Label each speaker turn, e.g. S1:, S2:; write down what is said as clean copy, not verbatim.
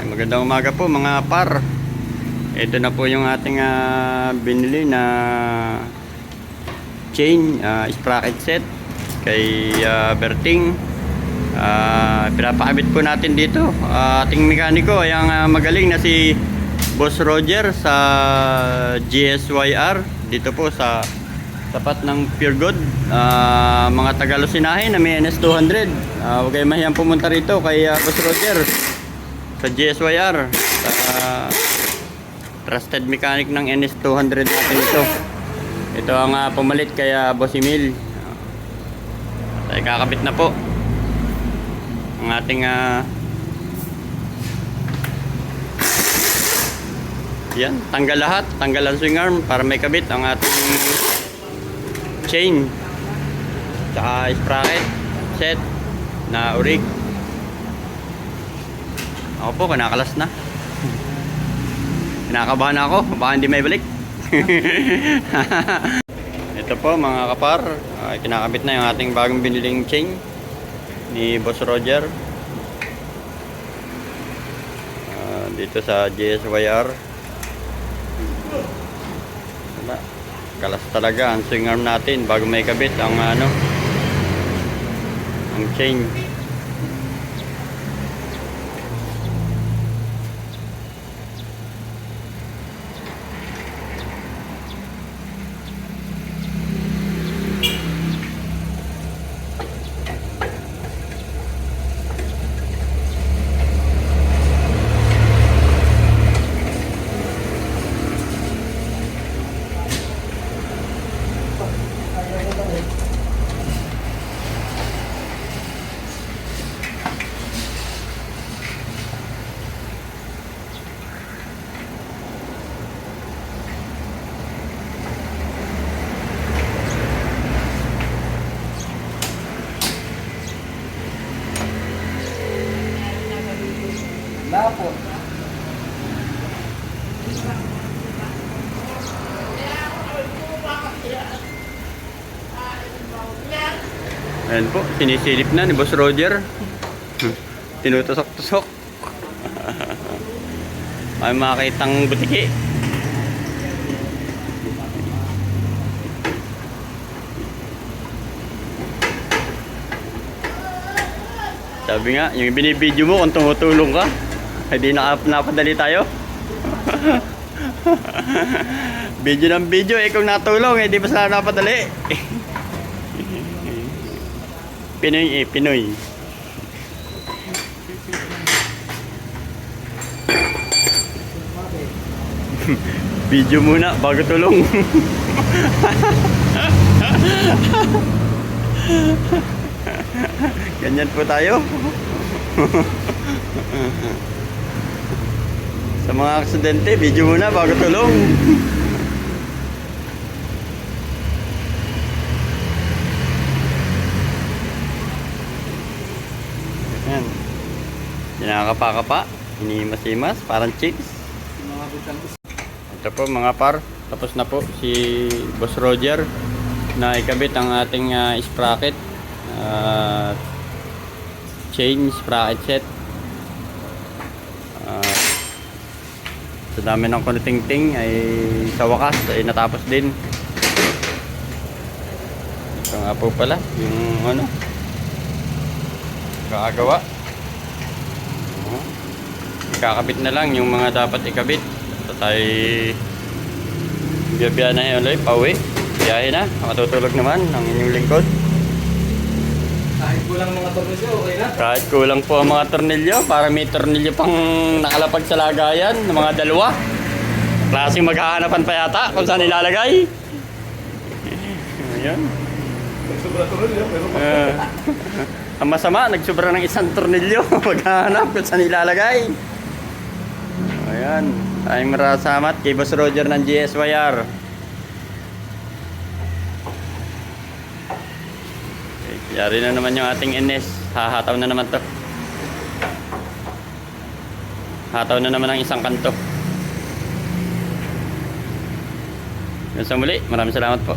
S1: Magandang umaga po mga par. Ito na po yung ating binili na chain sprocket set kay Berting. Pinapakabit po natin dito. Ating mekaniko ay ang magaling na si Boss Roger sa GSYR dito po sa tapat ng Pure Good. Mga Tagalusinahin na may NS200. Huwag kayo mahiyang pumunta rito kay Boss Roger sa GSYR. Trusted mechanic ng NS200 natin ito. Ito ang pumalit kay Boss Emil. Ay kakabit na po ang ating yan, tanggal lahat, tanggal ang swing arm para may kabit ang ating chain tsaka sprocket set na urig. Ako po, kinakalas na. Kinakabahan ako, baka hindi may balik. Ito po mga kapar, kinakabit na yung ating bagong biniling chain ni Boss Roger dito sa GSYR. Kalas talaga ang swing arm natin bago may kabit ang ang chain.
S2: Lapo.
S1: Ayan po, sinisilip na ni Boss Roger. Tinutusok-tusok. Ay makitang butiki. Sabi nga, yung binibideo mo kung tumutulong ka, hindi napadali tayo. Video ng video, kung natulong, hindi pa sila napadali. Pinoy Pinoy. Video muna bago tulong. Ganyan po tayo. Sa mga aksidente, video muna bago tulong. Ayan. Kinakapa-kapa, hinimas-himas, parang chicks. Ito po mga par, tapos na po si Boss Roger na ikabit ang ating sprocket chain sprocket set. Sa dami ng kunuting-ting ay sa wakas ay natapos din. Ito nga po pala yung kakagawa. Kakabit na lang yung mga dapat ikabit. Ito tayo biyabiya na yun ulit, pauwi. Biyahe na, makatutulog naman ang inyong lingkod.
S2: Kahit kulang mga tornilyo, okay na?
S1: Kahit kulang po ang mga tornilyo, para may tornilyo pang nakalapag sa lagayan ng mga dalawa. Klaseng maghahanapan pa yata kung saan ilalagay. Ayan.
S2: Sobra tornilyo, pero
S1: Ang masama, nagsubra ng isang tornilyo. Maghahanap kung saan ilalagay. Ayan. Tayong marasamat kay Boss Roger ng GSYR. Yari na naman yung ating NS. Hahataw na naman to. Hataw na naman ang isang kanto. Yun sa muli. Maraming salamat po.